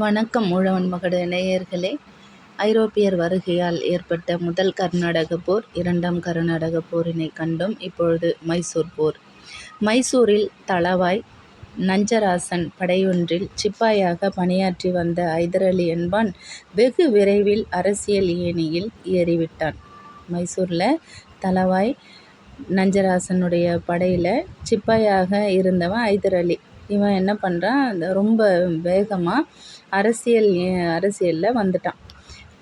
வணக்கம் உழவன் மகடு நேயர்களே. ஐரோப்பியர் வருகையால் ஏற்பட்ட முதல் கர்நாடக போர், இரண்டாம் கர்நாடக போரினை கண்டோம். இப்பொழுது மைசூர் போர். மைசூரில் தளவாய் நஞ்சராசன் படையொன்றில் சிப்பாயாக பணியாற்றி வந்த ஐதர் அலி என்பான் வெகு விரைவில் அரசியல் ஏணியில் ஏறிவிட்டான். மைசூரில் தளவாய் நஞ்சராசனுடைய படையில் சிப்பாயாக இருந்தவன் ஐதர் அலி. இவன் என்ன பண்ணுறான், ரொம்ப வேகமாக அரசியலில் வந்துட்டான்.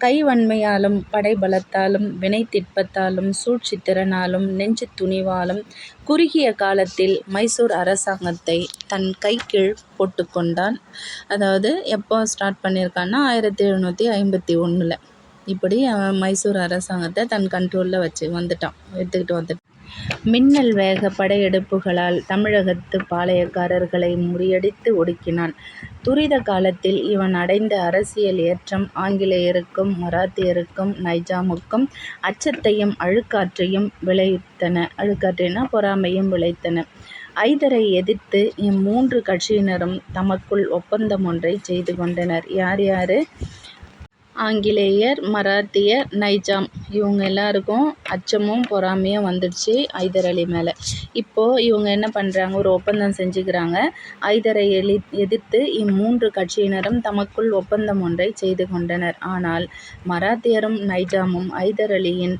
கை வன்மையாலும் படை பலத்தாலும் வினை திட்பத்தாலும் சூழ்ச்சி திறனாலும் நெஞ்சு துணிவாலும் குறுகிய காலத்தில் மைசூர் அரசாங்கத்தை தன் கைக்கீழ் போட்டுக்கொண்டான். அதாவது எப்போ ஸ்டார்ட் பண்ணியிருக்கான்னா 1751. இப்படி அவன் மைசூர் அரசாங்கத்தை தன் கண்ட்ரோலில் எடுத்துக்கிட்டு வந்துட்டான். மின்னல் வேக படையெடுப்புகளால் தமிழகத்து பாளையக்காரர்களை முறியடித்து ஒடுக்கினான். துரித காலத்தில் இவன் அடைந்த அரசியல் ஏற்றம் ஆங்கிலேயருக்கும் மராத்தியருக்கும் நைஜாமுக்கும் அச்சத்தையும் அழுக்காற்றையும் விளைவித்தன. அழுக்காற்றினா பொறாமையும் விளைத்தன. ஐதரை எதிர்த்து இம்மூன்று கட்சியினரும் தமக்குள் ஒப்பந்தம் ஒன்றை செய்து கொண்டனர். யார்? ஆங்கிலேயர், மராத்தியர், நைஜாம். இவங்க எல்லாருக்கும் அச்சமும் பொறாமையும் வந்துடுச்சு ஐதர் அலி மேலே. இப்போது இவங்க என்ன பண்ணுறாங்க, ஒரு ஒப்பந்தம் செஞ்சுக்கிறாங்க. ஐதரை எதிர்த்து இம்மூன்று கட்சியினரும் தமக்குள் ஒப்பந்தம் ஒன்றை செய்து கொண்டனர். ஆனால் மராத்தியரும் நைஜாமும் ஐதர் அலியின்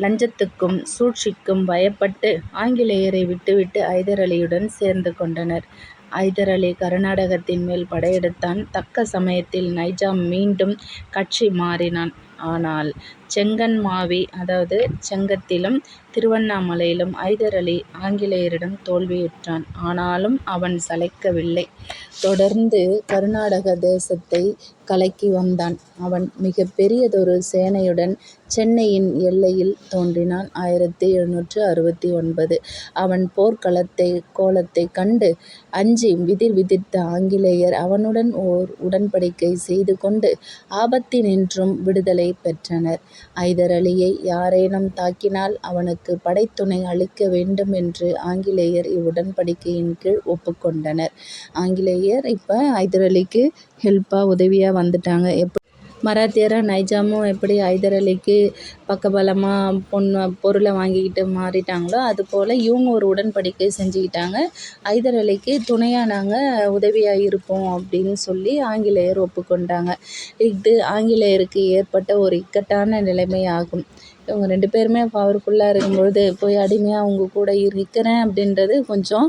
லஞ்சத்துக்கும் சூழ்ச்சிக்கும் பயப்பட்டு ஆங்கிலேயரை விட்டுவிட்டு ஐதர் அலியுடன் சேர்ந்து கொண்டனர். ஐதர் அலி கர்நாடகத்தின் மேல் படையெடுத்தான். தக்க சமயத்தில் நைஜாம் மீண்டும் கட்சி மாறினான். ஆனால் செங்கன்மாவி, அதாவது செங்கத்திலும் திருவண்ணாமலையிலும் ஐதர் அலி ஆங்கிலேயரிடம் தோல்வியுற்றான். ஆனாலும் அவன் சளைக்கவில்லை. தொடர்ந்து கர்நாடக தேசத்தை கலக்கி வந்தான். அவன் மிக பெரியதொரு சேனையுடன் சென்னையின் எல்லையில் தோன்றினான். 1769. அவன் கோலத்தை கண்டு அஞ்சி விதிர்த்த ஆங்கிலேயர் அவனுடன் ஓர் உடன்படிக்கை செய்து கொண்டு ஆபத்தினின்றும் விடுதலை பெற்றனர். ஐதர் அலியை யாரேனும் தாக்கினால் அவனுக்கு படைத்துணை அளிக்க வேண்டும் என்று ஆங்கிலேயர் இவ்வுடன்படிக்கையின் கீழ் ஒப்புக்கொண்டனர். ஆங்கிலேயர் இப்போ ஐதர் அலிக்கு ஹெல்ப்பாக உதவியாக வந்துட்டாங்க. மராத்தியரும் நைஜாமும் எப்படி ஐதர் அலிக்கு பக்கபலமாக பொருளை வாங்கிக்கிட்டு மாறிட்டாங்களோ, அதுபோல் இவங்க ஒரு உடன்படிக்கை செஞ்சுக்கிட்டாங்க. ஐதர் அலிக்கு துணையாக நாங்கள் உதவியாக இருப்போம் அப்படின்னு சொல்லி ஆங்கிலேயர் ஒப்புக்கொண்டாங்க. இது ஆங்கிலேயருக்கு ஏற்பட்ட ஒரு இக்கட்டான நிலைமை ஆகும். இவங்க 2 பேருமே பவர்ஃபுல்லாக இருக்கும்பொழுது போய் அடிமையாக அவங்க கூட இருக்கிறேன் அப்படின்றது கொஞ்சம்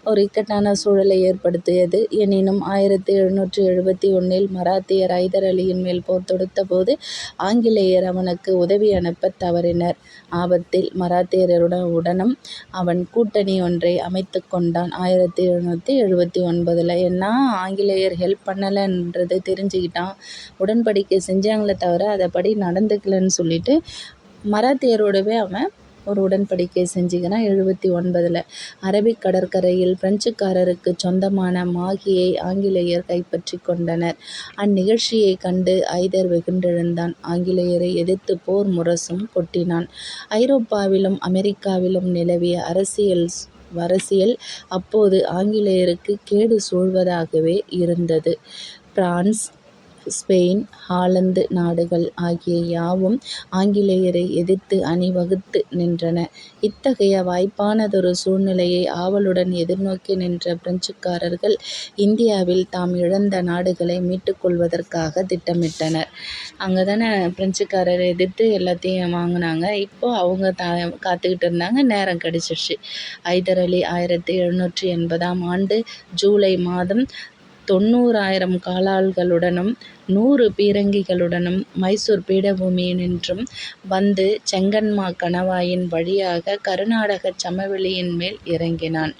ஒரு இக்கட்டான சூழலை ஏற்படுத்தியது. எனினும் 1771 மராத்தியர் ஐதர் அலியின் மேல் போர் தொடுத்த போது ஆங்கிலேயர் அவனுக்கு உதவி அனுப்ப தவறினர். ஆபத்தில் மராத்தியருடனும் அவன் கூட்டணி ஒன்றை அமைத்து கொண்டான். 1779. ஏன்னா ஆங்கிலேயர் ஹெல்ப் பண்ணலைன்றது தெரிஞ்சுக்கிட்டான். உடன்படிக்கை செஞ்சாங்களே தவிர அதைப்படி நடந்துக்கலன்னு சொல்லிட்டு மராத்தியரோடவே அவன் ஒரு உடன்படிக்கை செஞ்சுக்கிறான். 79. அரபிக் கடற்கரையில் பிரெஞ்சுக்காரருக்கு சொந்தமான மாகியை ஆங்கிலேயர் கைப்பற்றி கொண்டனர். அந்நிகழ்ச்சியை கண்டு ஐதர் வெகுண்டெழுந்தான். ஆங்கிலேயரை எதிர்த்து போர் முரசும் கொட்டினான். ஐரோப்பாவிலும் அமெரிக்காவிலும் நிலவிய அரசியல் அப்போது ஆங்கிலேயருக்கு கேடு சூழ்வதாகவே இருந்தது. பிரான்ஸ், ஸ்பெயின், ஹாலந்து நாடுகள் ஆகிய யாவும் ஆங்கிலேயரை எதிர்த்து அணிவகுத்து நின்றன. இத்தகைய வாய்ப்பானதொரு சூழ்நிலையை ஆவலுடன் எதிர்நோக்கி நின்ற பிரெஞ்சுக்காரர்கள் இந்தியாவில் தாம் இழந்த நாடுகளை மீட்டுக் கொள்வதற்காக திட்டமிட்டனர். அங்கே தானே பிரெஞ்சுக்காரரை எதிர்த்து எல்லாத்தையும் வாங்கினாங்க. இப்போது அவங்க காத்துக்கிட்டு இருந்தாங்க. நேரம் கிடச்சிருச்சு. ஐதர் அலி 1780 ஜூலை மாதம் 90,000 காலாள்களுடனும் 100 பீரங்கிகளுடனும் மைசூர் பீடபூமியினின்றும் வந்து செங்கன்மா கணவாயின் வழியாக கர்நாடக சமவெளியின் மேல் இறங்கினான்.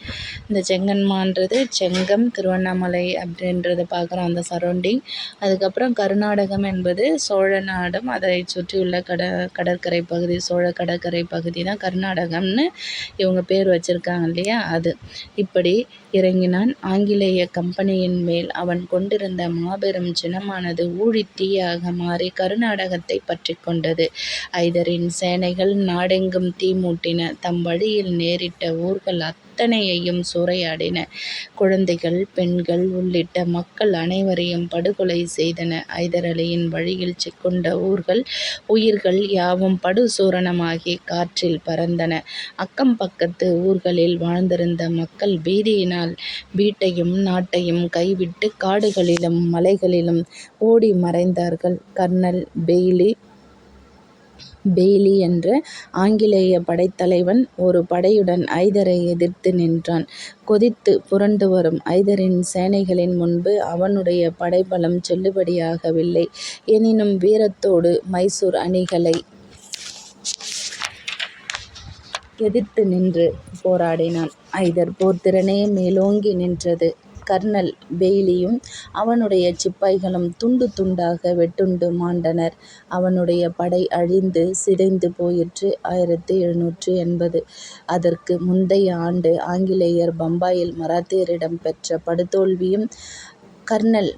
இந்த செங்கன்மான்றது செங்கம், திருவண்ணாமலை அப்படின்றத பார்க்குறோம், அந்த சரௌண்டிங். அதுக்கப்புறம் கர்நாடகம் என்பது சோழ நாடும் அதை சுற்றியுள்ள கடற்கரை பகுதி, சோழ கடற்கரை பகுதி தான் கர்நாடகம்னு இவங்க பேர் வச்சுருக்காங்க இல்லையா, அது. இப்படி இறங்கினான். ஆங்கிலேய கம்பெனியின் மேல் அவன் கொண்டிருந்த மாபெரும் சினமானது ஊழித் தீயாக மாறி கர்நாடகத்தை பற்றி கொண்டது. ஐதரின் சேனைகள் நாடெங்கும் தீ மூட்டின. தம் வழியில் நேரிட்ட ஊர்கள் அத்தனையையும் சூறையாடின. குழந்தைகள், பெண்கள் உள்ளிட்ட மக்கள் அனைவரையும் படுகொலை செய்தன. ஐதர் அலியின் வழியில் சிக்குண்ட உயிர்கள் யாவும் படுசூரணமாகி காற்றில் பறந்தன. அக்கம் பக்கத்து ஊர்களில் வாழ்ந்திருந்த மக்கள் பீதியினால் வீட்டையும் நாட்டையும் கைவிட்டு காடுகளிலும் மலைகளிலும் ஓடி மறைந்தார்கள். கர்னல் பெய்லி என்ற ஆங்கிலேய படைத்தலைவன் ஒரு படையுடன் ஐதரை எதிர்த்து நின்றான். கொதித்து புரண்டு வரும் ஐதரின் சேனைகளின் முன்பு அவனுடைய படைபலம் செல்லுபடியாகவில்லை. எனினும் வீரத்தோடு மைசூர் அணிகளை எதிர்த்து நின்று போராடினான். ஐதர் போர்த்திறனே மேலோங்கி நின்றது. கர்னல் பெய்லியும் அவனுடைய சிப்பாய்களும் துண்டு துண்டாக வெட்டுண்டு மாண்டனர். அவனுடைய படை அழிந்து சிதைந்து போயிற்று. 1780. அதற்கு முந்தைய ஆண்டு ஆங்கிலேயர் பம்பாயில் மராத்தியரிடம் பெற்ற படுதோல்வியும் கர்னல்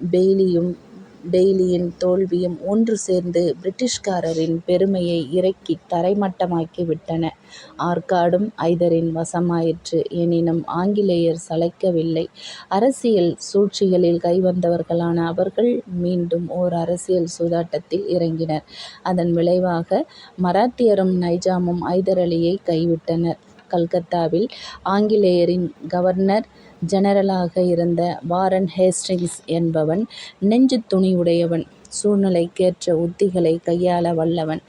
பெய்லியின் தோல்வியும் ஒன்று சேர்ந்து பிரிட்டிஷ்காரரின் பெருமையை இறக்கித் தரைமட்டமாக்கி விட்டன. ஆற்காடும் ஐதரின் வசமாயிற்று. எனினும் ஆங்கிலேயர் சளைக்கவில்லை. அரசியல் சூழ்ச்சிகளில் கைவந்தவர்களான அவர்கள் மீண்டும் ஓர் அரசியல் சூதாட்டத்தில் இறங்கினர். அதன் விளைவாக மராத்தியரும் நைஜாமும் ஐதர் அலியை கைவிட்டனர். கல்கத்தாவில் ஆங்கிலேயரின் கவர்னர் ஜெனரலாக இருந்த வாரன் ஹேஸ்டிங்ஸ் என்பவன் நெஞ்சுத் துணிவுடையவன், சூழ்நிலைக்கேற்ற உத்திகளை கையாள வல்லவன்.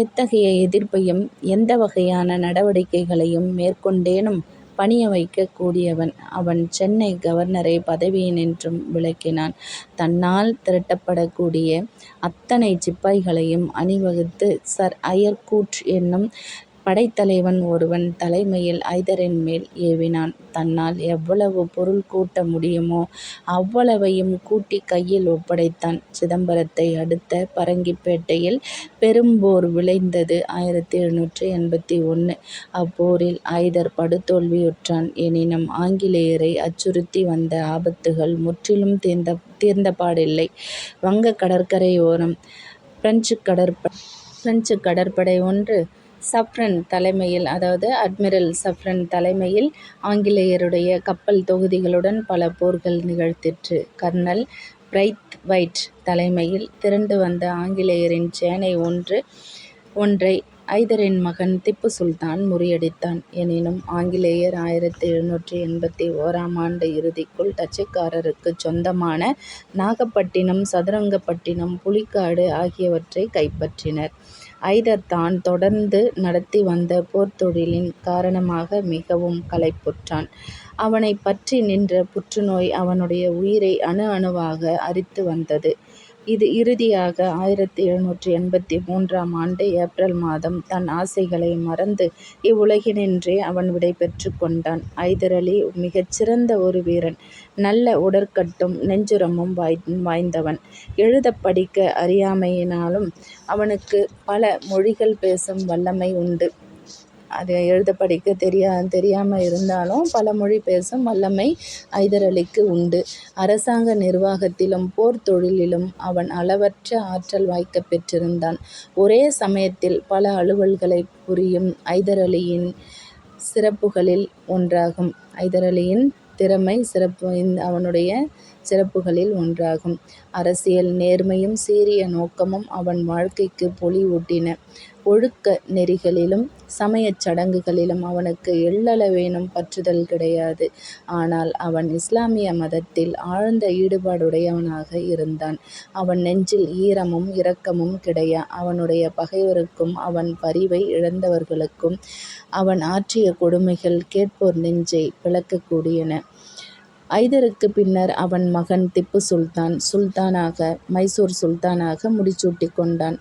எத்தகைய எதிர்ப்பையும் எந்த வகையான நடவடிக்கைகளையும் மேற்கொண்டேனும் பணிய வைக்கக் கூடியவன். அவன் சென்னை கவர்னரை பதவியினின்றும் விலக்கினான். தன்னால் திரட்டப்படக்கூடிய அத்தனை சிப்பாய்களையும் அணிவகுத்து சர் அயர்கூட் என்னும் படைத்தலைவன் ஒருவன் தலைமையில் ஐதரின் மேல் ஏவினான். தன்னால் எவ்வளவு பொருள் கூட்ட முடியுமோ அவ்வளவையும் கூட்டி கையில் ஒப்படைத்தான். சிதம்பரத்தை அடுத்த பரங்கிப்பேட்டையில் பெரும்போர் விளைந்தது. 1781. அப்போரில் ஐதர் படுதோல்வியுற்றான். எனினும் ஆங்கிலேயரை அச்சுறுத்தி வந்த ஆபத்துகள் முற்றிலும் தீர்ந்தபாடில்லை. வங்க கடற்கரையோரம் பிரெஞ்சு கடற்படை ஒன்று சஃப்ரன் தலைமையில், அதாவது அட்மிரல் சஃப்ரன் தலைமையில் ஆங்கிலேயருடைய கப்பல் தொகுதிகளுடன் பல போர்கள் நிகழ்த்திற்று. கர்னல் பிரைத்வைட் தலைமையில் திரண்டு வந்த ஆங்கிலேயரின் சேனை ஒன்றை ஐதரின் மகன் திப்பு சுல்தான் முறியடித்தான். எனினும் ஆங்கிலேயர் 1781 இறுதிக்குள் டச்சுக்காரருக்குச் சொந்தமான நாகப்பட்டினம், சதுரங்கப்பட்டினம், புலிக்காடு ஆகியவற்றை கைப்பற்றினர். ஐதர் தான் தொடர்ந்து நடத்தி வந்த போர்த்தொழிலின் காரணமாக மிகவும் களைப்புற்றான். அவனைப் பற்றி நின்ற புற்றுநோய் அவனுடைய உயிரை அணு அணுவாக அரித்து வந்தது. இது இறுதியாக 1783 ஏப்ரல் மாதம் தன் ஆசைகளை மறந்து இவ்வுலகினின்றே அவன் விடை பெற்றுக் கொண்டான். ஐதர் அலி மிகச்சிறந்த ஒரு வீரன். நல்ல உடற்கட்டும் நெஞ்சுரமும் வாய்ந்தவன். எழுதப் படிக்க அறியாமையினாலும் அவனுக்கு பல மொழிகள் பேசும் வல்லமை உண்டு. அது எழுத படிக்க தெரியாமல் இருந்தாலும் பல மொழி பேசும் வல்லமை ஐதர் அலிக்கு உண்டு. அரசாங்க நிர்வாகத்திலும் போர் தொழிலிலும் அவன் அளவற்ற ஆற்றல் வாய்க்கப் பெற்றிருந்தான். ஒரே சமயத்தில் பல அலுவல்களை புரியும் ஐதர் அலியின் சிறப்புகளில் ஒன்றாகும். ஐதர் அலியின் திறமை அவனுடைய சிறப்புகளில் ஒன்றாகும். அரசியல் நேர்மையும் சீரிய நோக்கமும் அவன் வாழ்க்கைக்கு பொலிவூட்டின. ஒழுக்க நெறிகளிலும் சமயச் சடங்குகளிலும் அவனுக்கு எள்ளளவேனும் பற்றுதல் கிடையாது. ஆனால் அவன் இஸ்லாமிய மதத்தில் ஆழ்ந்த ஈடுபாடுடையவனாக இருந்தான். அவன் நெஞ்சில் ஈரமும் இரக்கமும் கிடையா. அவனுடைய பகைவருக்கும் அவன் பரிவை இழந்தவர்களுக்கும் அவன் ஆற்றிய கொடுமைகள் கேட்போர் நெஞ்சை பிளக்கக்கூடியன. ஐதருக்கு பின்னர் அவன் மகன் திப்பு மைசூர் சுல்தானாக முடிசூட்டிக் கொண்டான்.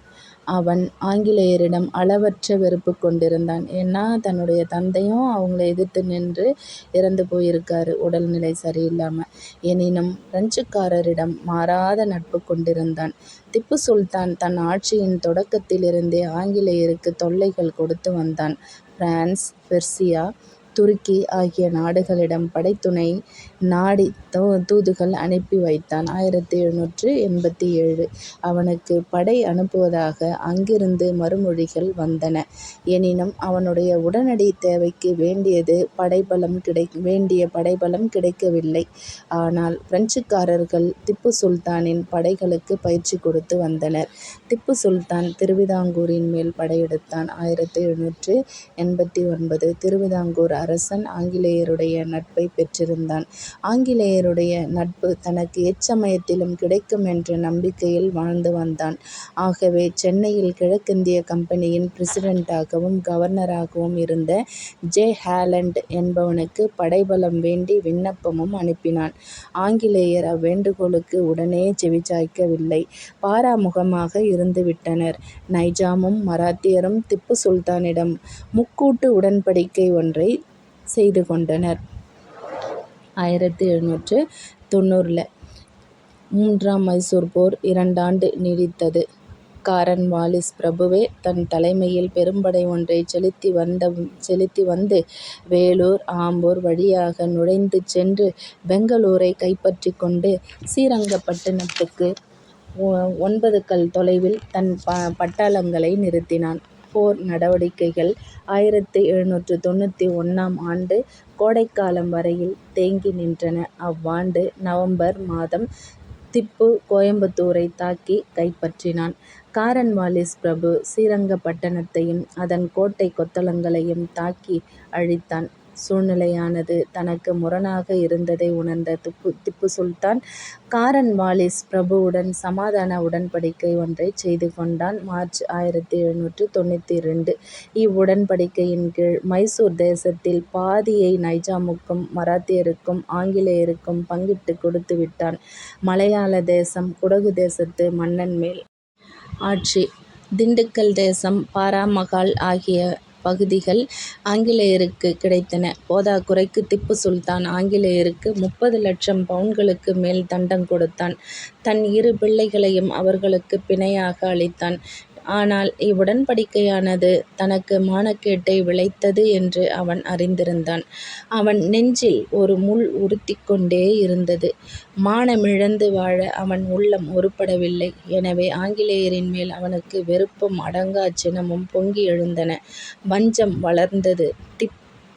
அவன் ஆங்கிலேயரிடம் அளவற்ற வெறுப்பு கொண்டிருந்தான். ஏன்னா தன்னுடைய தந்தையும் அவங்கள எதிர்த்து நின்று இறந்து போயிருக்காரு உடல்நிலை சரியில்லாமல். எனினும் பிரெஞ்சுக்காரரிடம் மாறாத நட்பு கொண்டிருந்தான். திப்பு சுல்தான் தன் ஆட்சியின் தொடக்கத்திலிருந்தே ஆங்கிலேயருக்கு தொல்லைகள் கொடுத்து வந்தான். பிரான்ஸ், பெர்சியா, துருக்கி ஆகிய நாடுகளிடம் படைத்துணை நாடி தூதுகள் அனுப்பி வைத்தான். 1787 அவனுக்கு படை அனுப்புவதாக அங்கிருந்து மறுமொழிகள் வந்தன. எனினும் அவனுடைய உடனடி தேவைக்கு வேண்டிய படைபலம் கிடைக்கவில்லை. ஆனால் பிரெஞ்சுக்காரர்கள் திப்பு சுல்தானின் படைகளுக்கு பயிற்சி கொடுத்து வந்தனர். திப்பு சுல்தான் திருவிதாங்கூரின் மேல் படையெடுத்தான். 1789 திருவிதாங்கூர் அரசன் ஆங்கிலேயருடைய நட்பை பெற்றிருந்தான். ஆங்கிலேயருடைய நட்பு தனக்கு எச்சமயத்திலும் கிடைக்கும் என்ற நம்பிக்கையில் வாழ்ந்து வந்தான். ஆகவே சென்னையில் கிழக்கிந்திய கம்பெனியின் பிரசிடெண்டாகவும் கவர்னராகவும் இருந்த ஜே. ஹாலண்ட் என்பவனுக்கு படைபலம் வேண்டி விண்ணப்பமும் அனுப்பினான். ஆங்கிலேயர் அவ்வேண்டுகோளுக்கு உடனே செவிசாய்க்கவில்லை. பாராமுகமாக இருந்துவிட்டனர். நைஜாமும் மராத்தியரும் திப்பு சுல்தானிடம் முக்கூட்டு உடன்படிக்கை ஒன்றை செய்து கொண்டனர். 1790 மூன்றாம் மைசூர் போர் 2 ஆண்டு நீடித்தது. காரன் வாலிஸ் பிரபுவே தன் தலைமையில் பெரும்படை ஒன்றை செலுத்தி வந்து வேலூர், ஆம்பூர் வழியாக நுழைந்து சென்று பெங்களூரை கைப்பற்றிக் கொண்டு ஸ்ரீரங்கப்பட்டணத்துக்கு 9 கல் தொலைவில் தன் பட்டாளங்களை நிறுத்தினான். போர் நடவடிக்கைகள் 1791 ஆண்டு கோடைக்காலம் வரையில் தேங்கி நின்றன. அவ்வாண்டு நவம்பர் மாதம் திப்பு கோயம்புத்தூரை தாக்கி கைப்பற்றினான். காரன் வாலிஸ் பிரபு ஸ்ரீரங்கப்பட்டணத்தையும் அதன் கோட்டை கொத்தளங்களையும் தாக்கி அழித்தான். சூழ்நிலையானது தனக்கு முரணாக இருந்ததை உணர்ந்த திப்பு சுல்தான் காரன் வாலிஸ் பிரபுவுடன் சமாதான உடன்படிக்கை ஒன்றை செய்து கொண்டான். மார்ச் 1792 இவ்வுடன்படிக்கையின் கீழ் மைசூர் தேசத்தில் பாதியை நைஜாமுக்கும் மராத்தியருக்கும் ஆங்கிலேயருக்கும் பங்கிட்டு கொடுத்து விட்டான். மலையாள தேசம் குடகு தேசத்து மன்னன் மேல் ஆட்சி. திண்டுக்கல் தேசம், பாராமகால் ஆகிய பகுதிகள் ஆங்கிலேயருக்கு கிடைத்தன. போதாக்குறைக்கு திப்பு சுல்தான் ஆங்கிலேயருக்கு 30 லட்சம் பவுன்களுக்கு மேல் தண்டம் கொடுத்தான். தன் 2 பிள்ளைகளையும் அவர்களுக்கு பிணையாக அளித்தான். ஆனால் இவ்வுடன்படிக்கையானது தனக்கு மானக்கேட்டை விளைத்தது என்று அவன் அறிந்திருந்தான். அவன் நெஞ்சில் ஒரு முள் உறுத்திக்கொண்டே இருந்தது. மானமிழந்து வாழ அவன் உள்ளம் ஒருப்படவில்லை. எனவே ஆங்கிலேயரின் மேல் அவனுக்கு வெறுப்பும் அடங்கா சினமும் பொங்கி எழுந்தன. வஞ்சம் வளர்ந்தது.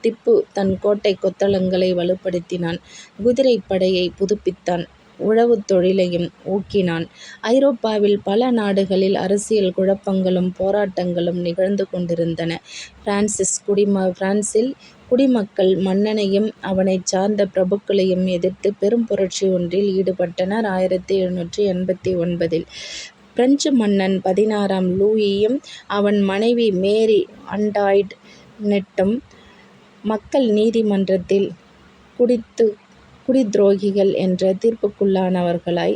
திப்பு தன் கோட்டை கொத்தளங்களை வலுப்படுத்தினான். குதிரைப்படையை புதுப்பித்தான். உழவுத் தொழிலையும் ஊக்கினான். ஐரோப்பாவில் பல நாடுகளில் அரசியல் குழப்பங்களும் போராட்டங்களும் நிகழ்ந்து கொண்டிருந்தன. பிரான்சில் குடிமக்கள் மன்னனையும் அவனைச் சார்ந்த பிரபுக்களையும் எதிர்த்து பெரும் புரட்சி ஒன்றில் ஈடுபட்டனர். 1789 பிரெஞ்சு மன்னன் 16ஆம் லூயியும் அவன் மனைவி மேரி அண்டாய்ட்-நெட்டும் மக்கள் நீதிமன்றத்தில் குடித்துரோகிகள் என்ற தீர்ப்புக்குள்ளானவர்களாய்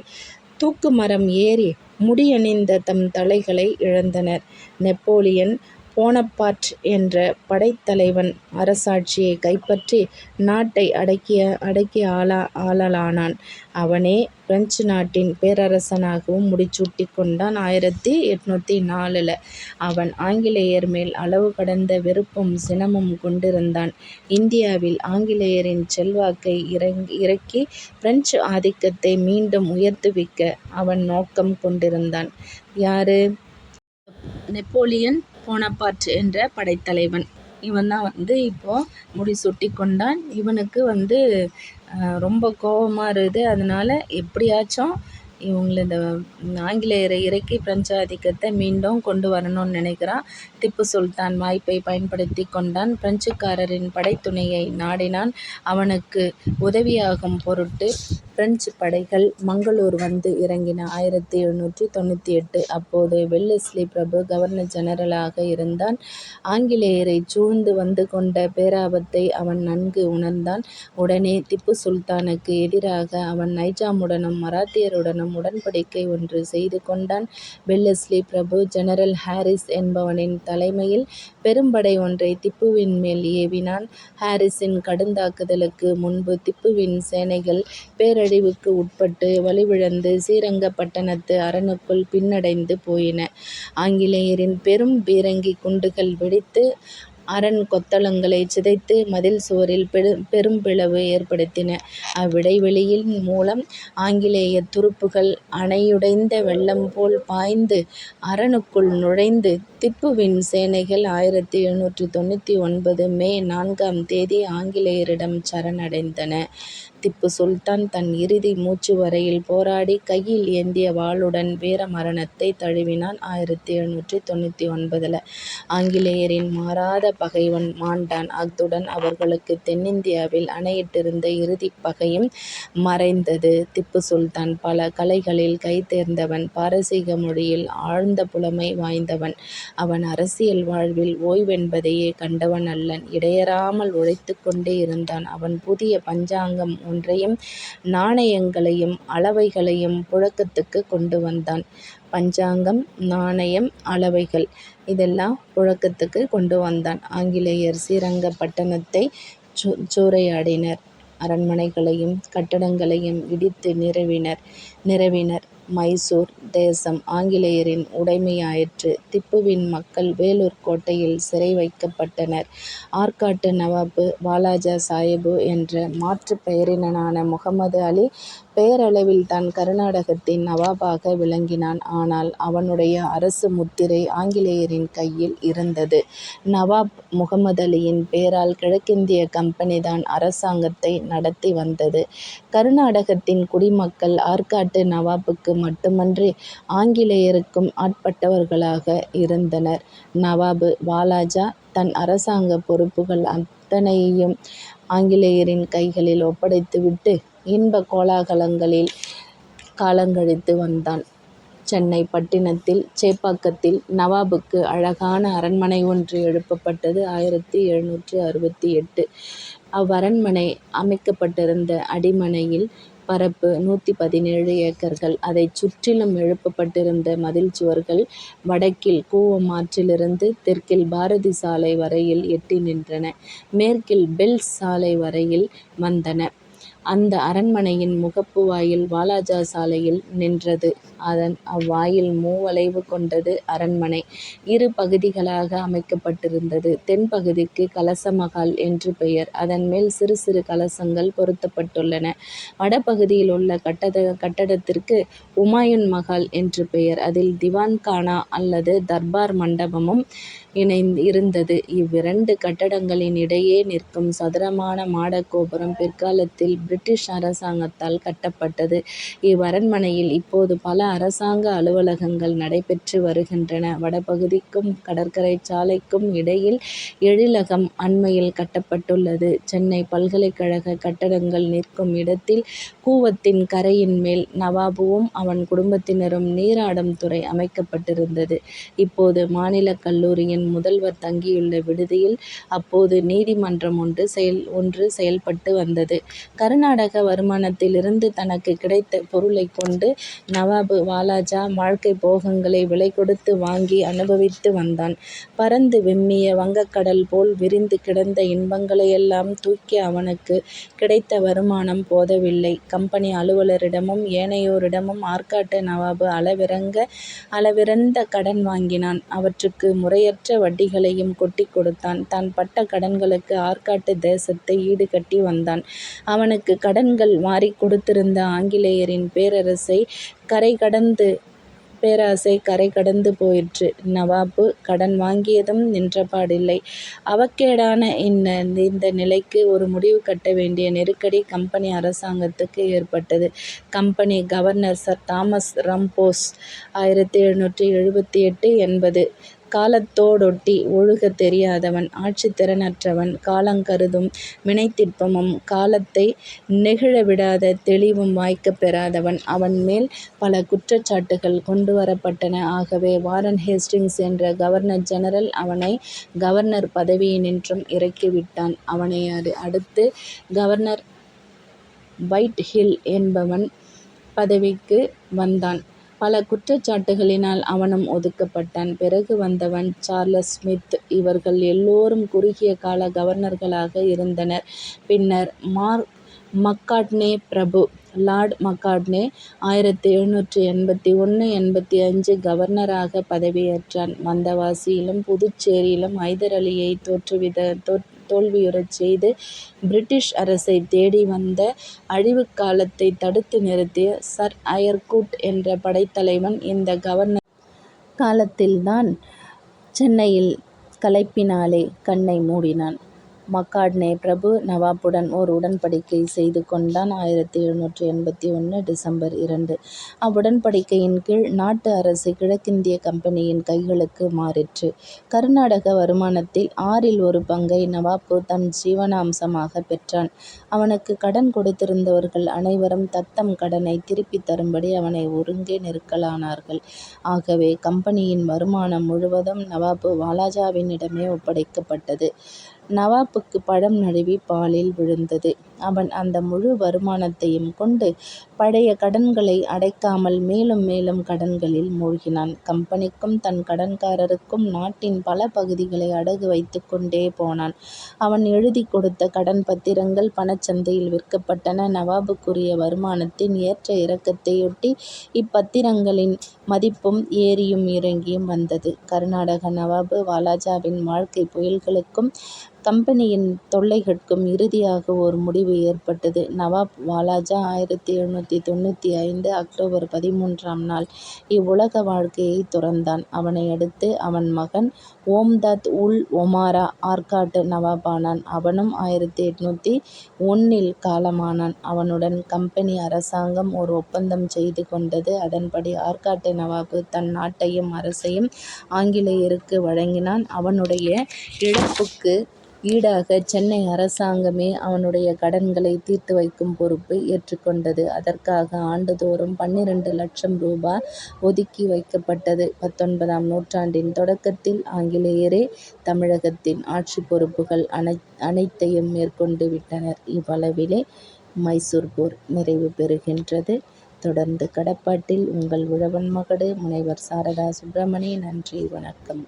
தூக்குமரம் ஏறி முடியணிந்த தம் தலைகளை இழந்தனர். நெப்போலியன் போனபார்ட் என்ற படைத்தலைவன் அரசாட்சியை கைப்பற்றி நாட்டை அடக்கி ஆளலானான். அவனே பிரெஞ்சு நாட்டின் பேரரசனாகவும் முடிசூட்டிக் கொண்டான். 1804 அவன் ஆங்கிலேயர் மேல் அளவு கடந்த வெறுப்பும் சினமும் கொண்டிருந்தான். இந்தியாவில் ஆங்கிலேயரின் செல்வாக்கை இறக்கி பிரெஞ்சு ஆதிக்கத்தை மீண்டும் உயர்த்துவிக்க அவன் நோக்கம் கொண்டிருந்தான். யாரு? நெப்போலியன் போனபார்ட் என்ற படைத்தலைவன். இவன்தான் இப்போ முடிசூட்டி கொண்டான். இவனுக்கு ரொம்ப கோபமாக இருக்குது. அதனால எப்படியாச்சும் இவங்களை இந்த ஆங்கிலேயரை இறக்கி பிரெஞ்சு ஆதிக்கத்தை மீண்டும் கொண்டு வரணும்னு நினைக்கிறான். திப்பு சுல்தான் வாய்ப்பை பயன்படுத்தி கொண்டான். பிரெஞ்சுக்காரரின் படைத்துணையை நாடினான். அவனுக்கு உதவியாகும் பொருட்டு பிரெஞ்சு படைகள் மங்களூர் வந்து இறங்கின. 1798 அப்போது வெல்லஸ்லி பிரபு கவர்னர் ஜெனரலாக இருந்தான். ஆங்கிலேயரை சூழ்ந்து வந்து கொண்ட பேராபத்தை அவன் நன்கு உணர்ந்தான். உடனே திப்பு சுல்தானுக்கு எதிராக அவன் நைஜாமுடனும் மராத்தியருடனும் உடன்படிக்கை ஒன்று செய்து கொண்டான். வெல்லஸ்லி பிரபு ஜெனரல் ஹாரிஸ் என்பவனின் தலைமையில் பெரும்படை ஒன்றை திப்புவின் மேல் ஏவினான். ஹாரிஸின் கடுந்தாக்குதலுக்கு முன்பு திப்புவின் சேனைகள் பேரழிவுக்கு உட்பட்டு வலுவிழந்து ஸ்ரீரங்கப்பட்டணத்து அரணுக்குள் பின்னடைந்து போயின. ஆங்கிலேயரின் பெரும் பீரங்கி குண்டுகள் வெடித்து அரண் கொத்தளங்களைச் சிதைத்து மதில் சுவரில் பெரும் பிளவு ஏற்படுத்தின. அவ்விடைவெளியின் மூலம் ஆங்கிலேயத் துருப்புகள் அணையுடைந்த வெள்ளம் போல் பாய்ந்து அரணுக்குள் நுழைந்து திப்புவின் சேனைகள் 1799 மே 4ஆம் தேதி ஆங்கிலேயரிடம் சரணடைந்தன. திப்பு சுல்தான் தன் இறுதி மூச்சு வரையில் போராடி கையில் ஏந்திய வாளுடன் வீர மரணத்தை தழுவினான். 1799 ஆங்கிலேயரின் மாறாத பகைவன் மாண்டான். அத்துடன் அவர்களுக்கு தென்னிந்தியாவில் அணையிட்டிருந்த இறுதிப் பகையும் மறைந்தது. திப்பு சுல்தான் பல கலைகளில் கைதேர்ந்தவன். பாரசீக மொழியில் ஆழ்ந்த புலமை வாய்ந்தவன். அவன் அரசியல் வாழ்வில் ஓய்வென்பதையே கண்டவன் அல்லன். இடையறாமல் உழைத்துக் கொண்டே இருந்தான். அவன் புதிய பஞ்சாங்கம் ஒன்றையும் நாணயங்களையும் அளவைகளையும் புழக்கத்துக்கு கொண்டு வந்தான். பஞ்சாங்கம், நாணயம், அளவைகள் இதெல்லாம் புழக்கத்துக்கு கொண்டு வந்தான். ஆங்கிலேயர் ஸ்ரீரங்கப்பட்டணத்தை சூறையாடினர். அரண்மனைகளையும் கட்டடங்களையும் இடித்து நிறுவினர். மைசூர் தேசம் ஆங்கிலேயரின் உடைமையாயிற்று. திப்புவின் மக்கள் வேலூர் கோட்டையில் சிறை வைக்கப்பட்டனர். ஆற்காட்டு நவாபு வாலாஜா சாஹிபு என்ற மாற்றுப் பெயரினனான முகமது அலி பெயரளவில் தான் கர்நாடகத்தின் நவாபாக விளங்கினான். ஆனால் அவனுடைய அரசு முத்திரை ஆங்கிலேயரின் கையில் இருந்தது. நவாப் முகமது அலியின் பெயரால் கிழக்கிந்திய கம்பெனிதான் அரசாங்கத்தை நடத்தி வந்தது. கர்நாடகத்தின் குடிமக்கள் ஆற்காட்டு நவாபுக்கு மட்டுமன்றி ஆங்கிலேயருக்கும் ஆட்பட்டவர்களாக இருந்தனர். நவாபு வாலாஜா தன் அரசாங்க பொறுப்புகள் அத்தனையையும் ஆங்கிலேயரின் கைகளில் ஒப்படைத்துவிட்டு இன்ப கோலாகலங்களில் காலங்கழித்து வந்தான். சென்னை பட்டினத்தில் சேப்பாக்கத்தில் நவாபுக்கு அழகான அரண்மனை ஒன்று எழுப்பப்பட்டது. 1768 அவ்வரண்மனை அமைக்கப்பட்டிருந்த அடிமனையில் பரப்பு 117 ஏக்கர்கள். அதைச் சுற்றிலும் எழுப்பப்பட்டிருந்த மதில் சுவர்கள் வடக்கில் கூவம் ஆற்றிலிருந்து தெற்கில் பாரதி சாலை வரையில் எட்டி நின்றன. மேற்கில் பெல்ஸ் சாலை வரையில் வந்தன. அந்த அரண்மனையின் முகப்பு வாயில் வாலாஜா சாலையில் நின்றது. அவ்வாயில் மூவளைவு கொண்டது. அரண்மனை இரு பகுதிகளாக அமைக்கப்பட்டிருந்தது. தென்பகுதிக்கு கலசமகால் என்று பெயர். அதன் மேல் சிறு சிறு கலசங்கள் பொருத்தப்பட்டுள்ளன. வடபகுதியில் உள்ள கட்டடத்திற்கு உமாயூன் மகால் என்று பெயர். அதில் திவான்கானா அல்லது தர்பார் மண்டபமும் இருந்தது. இவ்விரண்டு கட்டடங்களின் இடையே நிற்கும் சதுரமான மாடக்கோபுரம் பிற்காலத்தில் பிரிட்டிஷ் அரசாங்கத்தால் கட்டப்பட்டது. இவ்வரண்மனையில் இப்போது பல அரசாங்க அலுவலகங்கள் நடைபெற்று வருகின்றன. வடபகுதிக்கும் கடற்கரை சாலைக்கும் இடையில் எழிலகம் அண்மையில் கட்டப்பட்டுள்ளது. சென்னை பல்கலைக்கழக கட்டடங்கள் நிற்கும் இடத்தில் கூவத்தின் கரையின் மேல் நவாபுவும் அவன் குடும்பத்தினரும் நீராடும் துறை அமைக்கப்பட்டிருந்தது. இப்போது மாநிலக் கல்லூரியின் முதல்வர் தங்கியுள்ள விடுதியில் அப்போது நீதிமன்றம் ஒன்று செயல்பட்டு வந்தது. கர்நாடக வருமானத்திலிருந்து தனக்கு கிடைத்த பொருளைக் கொண்டு நவாபு வாலாஜா வாழ்க்கை போகங்களை விலை கொடுத்து வாங்கி அனுபவித்து வந்தான். பரந்து விம்மிய வங்கக்கடல் போல் விரிந்து கிடந்த இன்பங்களையெல்லாம் தூக்கி அவனுக்கு கிடைத்த வருமானம் போதவில்லை. கம்பெனி அலுவலரிடமும் ஏனையோரிடமும் ஆற்காட்டு நவாபு அளவிறந்த கடன் வாங்கினான். அவற்றுக்கு முறையற்ற வட்டிகளையும் கொட்டிக் கொடுத்தான். தான் பட்ட கடன்களுக்கு ஆற்காட்டு தேசத்தை ஈடுகட்டி வந்தான். அவனுக்கு கடன்கள் வாரிக் கொடுத்திருந்த ஆங்கிலேயரின் பேராசை கரை கடந்து போயிற்று. நவாபு கடன் வாங்கியதும் நின்றபாடில்லை. அவக்கேடான இந்த நிலைக்கு ஒரு முடிவு கட்ட வேண்டிய நெருக்கடி கம்பெனி அரசாங்கத்துக்கு ஏற்பட்டது. கம்பெனி கவர்னர் சர் தாமஸ் ரம்போஸ் 1778-80 காலத்தோடொட்டி ஒழுகத் தெரியாதவன், ஆட்சித் திறனற்றவன், காலங்கருதும் வினைத்திட்பமும் காலத்தை நெகிழவிடாத தெளிவும் வாய்க்கப் பெறாதவன். அவன் மேல் பல குற்றச்சாட்டுகள் கொண்டு வரப்பட்டன. ஆகவே வாரன் ஹேஸ்டிங்ஸ் என்ற கவர்னர் ஜெனரல் அவனை கவர்னர் பதவியினின்றும் இறக்கிவிட்டான். அவனை அடுத்து கவர்னர் வைட்ஹில் என்பவன் பதவிக்கு வந்தான். பல குற்றச்சாட்டுகளினால் அவனும் ஒதுக்கப்பட்டான். பிறகு வந்தவன் சார்லஸ் ஸ்மித். இவர்கள் எல்லோரும் குறுகிய கால கவர்னர்களாக இருந்தனர். பின்னர் மக்கார்ட்னே பிரபு. லார்ட் மக்கார்ட்னே 1781-85 கவர்னராக பதவியேற்றார். வந்தவாசியிலும் புதுச்சேரியிலும் ஐதர் அலியை தோல்வியுறச் செய்து பிரிட்டிஷ் அரசை தேடி வந்த அழிவுக்காலத்தை தடுத்து நிறுத்திய சர் ஆயர்கூட் என்ற படைத்தலைவன் இந்த கவர்னர் காலத்தில்தான் சென்னையில் களைப்பினாலே கண்ணை மூடினான். மக்கார்ட்னே பிரபு நவாபுடன் ஓர் உடன்படிக்கை செய்து கொண்டான். 1781 டிசம்பர் 2 அவ்வுடன்படிக்கையின் கீழ் நாட்டு அரசு கிழக்கிந்திய கம்பெனியின் கைகளுக்கு மாறிற்று. கர்நாடக வருமானத்தில் 1/6 பங்கை நவாபு தன் ஜீவனாம்சமாக பெற்றான். அவனுக்கு கடன் கொடுத்திருந்தவர்கள் அனைவரும் தத்தம் கடனை திருப்பித் தரும்படி அவனை ஒருங்கே நெருக்கலானார்கள். ஆகவே கம்பெனியின் வருமானம் முழுவதும் நவாபு வாலாஜாவினிடமே ஒப்படைக்கப்பட்டது. நவாபுக்கு பழம் நழுவி பாலில் விழுந்தது. அவன் அந்த முழு வருமானத்தையும் கொண்டு பழைய கடன்களை அடைக்காமல் மேலும் மேலும் கடன்களில் மூழ்கினான். கம்பெனிக்கும் தன் கடன்காரருக்கும் நாட்டின் பல பகுதிகளை அடகு வைத்துக் கொண்டே போனான். அவன் எழுதிக் கொடுத்த கடன் பத்திரங்கள் பணச்சந்தையில் விற்கப்பட்டன. நவாபுக்குரிய வருமானத்தின் ஏற்ற இறக்கத்தையொட்டி இப்பத்திரங்களின் மதிப்பும் ஏறியும் இறங்கியும் வந்தது. கர்நாடக நவாபு வாலாஜாவின் வாழ்க்கை புயல்களுக்கும் கம்பெனியின் தொல்லைகட்கும் இறுதியாக ஓர் முடிவு ஏற்பட்டது. நவாப் வாலாஜா 1795 அக்டோபர் 13 இவ்வுலக வாழ்க்கையை துறந்தான். அவனை அடுத்து அவன் மகன் ஓம்தத் உல் ஒமாரா ஆர்காட் நவாபானான். அவனும் 1801 காலமானான். அவனுடன் கம்பெனி அரசாங்கம் ஓர் ஒப்பந்தம் செய்து கொண்டது. அதன்படி ஆர்காட் நவாபு தன் நாட்டையும் அரசையும் ஆங்கிலேயருக்கு வழங்கினான். அவனுடைய இழப்புக்கு ஈடாக சென்னை அரசாங்கமே அவனுடைய கடன்களை தீர்த்து வைக்கும் பொறுப்பை ஏற்றுக்கொண்டது. அதற்காக ஆண்டுதோறும் 12 லட்சம் ரூபாய் ஒதுக்கி வைக்கப்பட்டது. 19ஆம் நூற்றாண்டின் தொடக்கத்தில் ஆங்கிலேயரே தமிழகத்தின் ஆட்சிப் பொறுப்புகள் அனைத்தையும் மேற்கொண்டு விட்டனர். இவ்வளவிலே மைசூர் போர் நிறைவு பெறுகின்றது. தொடர்ந்து கடப்பாட்டில் உங்கள் உழவன் மகடு முனைவர் சாரதா சுப்பிரமணி. நன்றி, வணக்கம்.